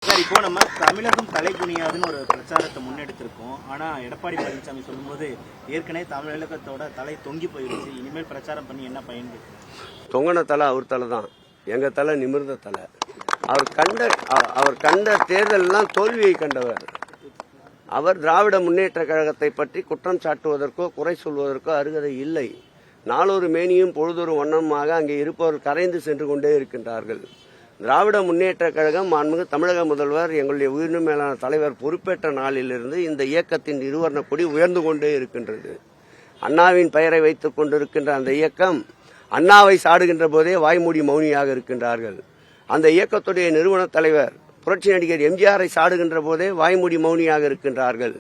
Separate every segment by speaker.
Speaker 1: Sir, இப்போ நம்ம தமிழகம் தலைகுனியாதுன்னு ஒரு பிரச்சாரத்தை முன்னெடுத்திருக்கோம். ஆனா எடப்பாடி பழனிசாமி சொல்லும்போது ஏற்கனவே தமிழகத்தோட தலை தொங்கி போயிருச்சு, இனிமேல் பிரச்சாரம் பண்ணி என்ன பயன்?
Speaker 2: தொங்கின தலை அவர் தலை தான், எங்க தலை நிமிர்ந்த தலை. அவர் கண்ட தேர்தலெல்லாம் தோல்வியை கண்டவர். அவர் திராவிட முன்னேற்ற கழகத்தை பற்றி குற்றம் சாட்டுவதற்கோ குறை சொல்வதற்கோ அருகதை இல்லை. நாளொரு மேனியும் பொழுதொரு வண்ணமாக அங்கே இருப்பவர்கள் கரைந்து சென்று கொண்டே இருக்கின்றார்கள். திராவிட முன்னேற்ற கழகம் மாண்புமிகு தமிழக முதல்வர் எங்களுடைய உயிரினும் மேலான தலைவர் பொறுப்பேற்ற நாளிலிருந்து இந்த இயக்கத்தின் இருவர்ண கொடி உயர்ந்து கொண்டே இருக்கின்றது. அண்ணாவின் பெயரை வைத்துக் கொண்டிருக்கின்ற அந்த இயக்கம் அண்ணாவை சாடுகின்ற போதே வாய்மூடி மௌனியாக இருக்கின்றார்கள். அந்த இயக்கத்துடைய நிறுவன தலைவர் புரட்சி நடிகர் எம்ஜிஆரை சாடுகின்ற போதே வாய்மூடி மௌனியாக இருக்கின்றார்கள்.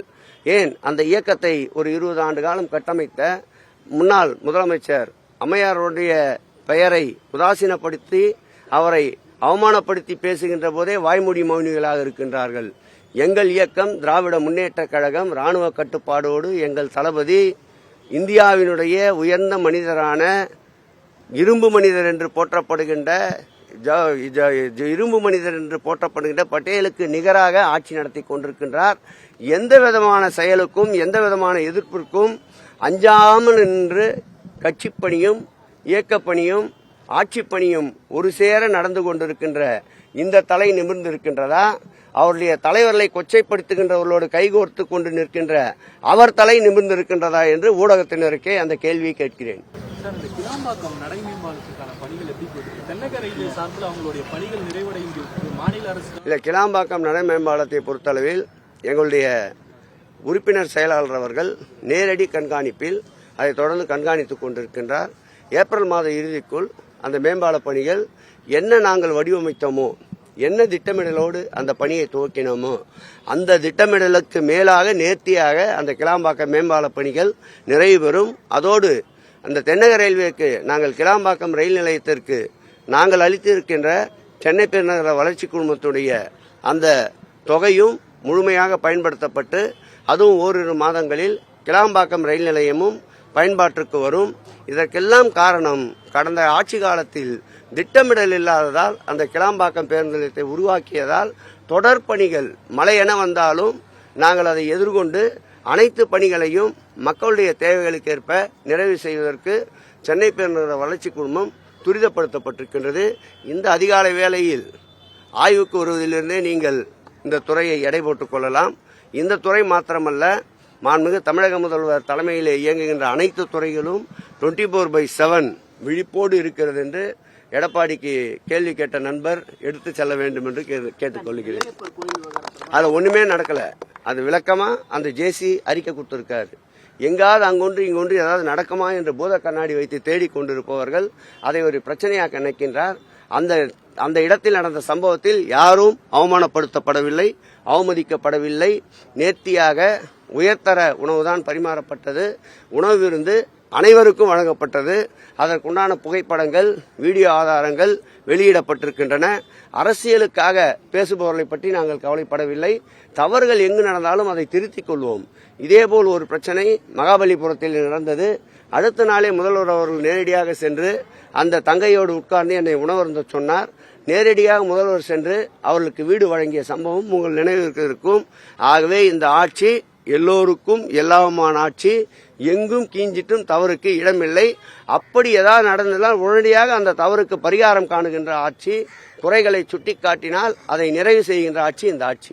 Speaker 2: ஏன் அந்த இயக்கத்தை ஒரு 20 ஆண்டு காலம் கட்டமைத்த முன்னாள் முதலமைச்சர் அம்மையாருடைய பெயரை உதாசீனப்படுத்தி அவரை அவமானப்படுத்தி பேசுகின்ற போதே வாய்மூடி மௌனிகளாக இருக்கின்றார்கள். எங்கள் இயக்கம் திராவிட முன்னேற்ற கழகம் ராணுவ கட்டுப்பாடோடு எங்கள் தளபதி இந்தியாவினுடைய உயர்ந்த மனிதரான இரும்பு மனிதர் என்று போற்றப்படுகின்ற பட்டேலுக்கு நிகராக ஆட்சி நடத்தி கொண்டிருக்கின்றார். எந்த விதமான செயலுக்கும் எந்த விதமான எதிர்ப்பிற்கும் அஞ்சாமல் நின்று கட்சிப்பணியும் இயக்கப்பணியும் ஆட்சிப்பணியும் ஒரு சேர நடந்து கொண்டிருக்கின்ற இந்த தலை நிமிர்ந்திருக்கின்றதா? அவருடைய தலைவர்களை கொச்சைப்படுத்துகின்றவர்களோடு கைகோர்த்து கொண்டு நிற்கின்ற அவர் தலை நிமிர்ந்திருக்கின்றதா என்று ஊடகத்தினருக்கே அந்த கேள்வியை கேட்கிறேன்.
Speaker 3: இந்த கிளாம்பாக்கம் நடைமேம்பாலத்துக்கான பணிகள் எப்படி போயிருக்கு? தென்னக ரயில்வே சார்பில் அவங்களுடைய பணிகள் நிறைவடைந்து மாநில அரசு
Speaker 2: இல்ல, கிளாம்பாக்கம் நடைமேம்பாலத்தை பொறுத்தளவில் எங்களுடைய உறுப்பினர் செயலாளர் அவர்கள் நேரடி கண்காணிப்பில் அதை தொடர்ந்து கண்காணித்துக் கொண்டிருக்கின்றார். ஏப்ரல் மாத இறுதிக்குள் அந்த மேம்பால பணிகள் என்ன நாங்கள் வடிவமைத்தோமோ, என்ன திட்டமிடலோடு அந்த பணியை துவக்கினோமோ அந்த திட்டமிடலுக்கு மேலாக நேர்த்தியாக அந்த கிளாம்பாக்கம் மேம்பால பணிகள் நிறைவு பெறும். அதோடு அந்த தென்னக ரயில்வேக்கு நாங்கள் கிளாம்பாக்கம் ரயில் நிலையத்திற்கு நாங்கள் அளித்திருக்கின்ற சென்னை பெருநகர வளர்ச்சி குழுமத்துடைய அந்த தொகையும் முழுமையாக பயன்படுத்தப்பட்டு அதுவும் ஓரிரு மாதங்களில் கிளாம்பாக்கம் ரயில் நிலையமும் பயன்பாட்டிற்கு வரும். இதற்கெல்லாம் காரணம் கடந்த ஆட்சி காலத்தில் திட்டமிடல் இல்லாததால் அந்த கிளாம்பாக்கம் பேருந்து நிலையத்தை உருவாக்கியதால் தொடர் பணிகள் மழை என வந்தாலும் நாங்கள் அதை எதிர்கொண்டு அனைத்து பணிகளையும் மக்களுடைய தேவைகளுக்கேற்ப நிறைவு செய்வதற்கு சென்னை பெருநகர வளர்ச்சி குழுமம் துரிதப்படுத்தப்பட்டிருக்கின்றது. இந்த அதிகாலை வேளையில் ஆய்வுக்கு வருவதிலிருந்தே நீங்கள் இந்த துறையை எடை போட்டுக் கொள்ளலாம். இந்த துறை மாத்திரமல்ல, மாண்புமிகு தமிழக முதல்வர் தலைமையிலே இயங்குகின்ற அனைத்து துறைகளும் 24/7 விழிப்போடு இருக்கிறது என்று எடப்பாடிக்கு கேள்வி கேட்ட நண்பர் எடுத்து செல்ல வேண்டும் என்று கேட்டுக்கொள்கிறேன். அது ஒண்ணுமே நடக்கல. அது விளக்கமா அந்த ஜேசி அறிக்கை கொடுத்திருக்காரு. எங்காவது அங்கொன்று இங்கொன்று ஏதாவது நடக்குமா என்று பூத கண்ணாடி வைத்து தேடிக் கொண்டிருப்பவர்கள் அதை ஒரு பிரச்சனையாக நினைக்கின்றார். அந்த இடத்தில் நடந்த சம்பவத்தில் யாரும் அவமானப்படுத்தப்படவில்லை, அவமதிக்கப்படவில்லை. நேர்த்தியாக உயர்தர உணவுதான் பரிமாறப்பட்டது. உணவு விருந்து அனைவருக்கும் வழங்கப்பட்டது. அதற்குண்டான புகைப்படங்கள், வீடியோ ஆதாரங்கள் வெளியிடப்பட்டிருக்கின்றன. அரசியலுக்காக பேசுபவர்களை பற்றி நாங்கள் கவலைப்படவில்லை. தவறுகள் எங்கு நடந்தாலும் அதை திருத்திக் கொள்வோம். இதேபோல் ஒரு பிரச்சனை மகாபலிபுரத்தில் நடந்தது. அடுத்த நாளே முதல்வர் அவர்கள் நேரடியாக சென்று அந்த தங்கையோடு உட்கார்ந்து என்னை உணவருந்த சொன்னார். நேரடியாக முதல்வர் சென்று அவர்களுக்கு வீடு வழங்கிய சம்பவம் உங்கள் நினைவிற்கு இருக்கும். ஆகவே இந்த ஆட்சி எல்லோருக்கும் எல்லாமான ஆட்சி, எங்கும் கீஞ்சிட்டும் தவறுக்கு இடமில்லை. அப்படி ஏதாவது நடந்ததால் உடனடியாக அந்த தவறுக்கு பரிகாரம் காணுகின்ற ஆட்சி, குறைகளை சுட்டிக்காட்டினால் அதை நிறைவு செய்கின்ற ஆட்சி இந்த ஆட்சி.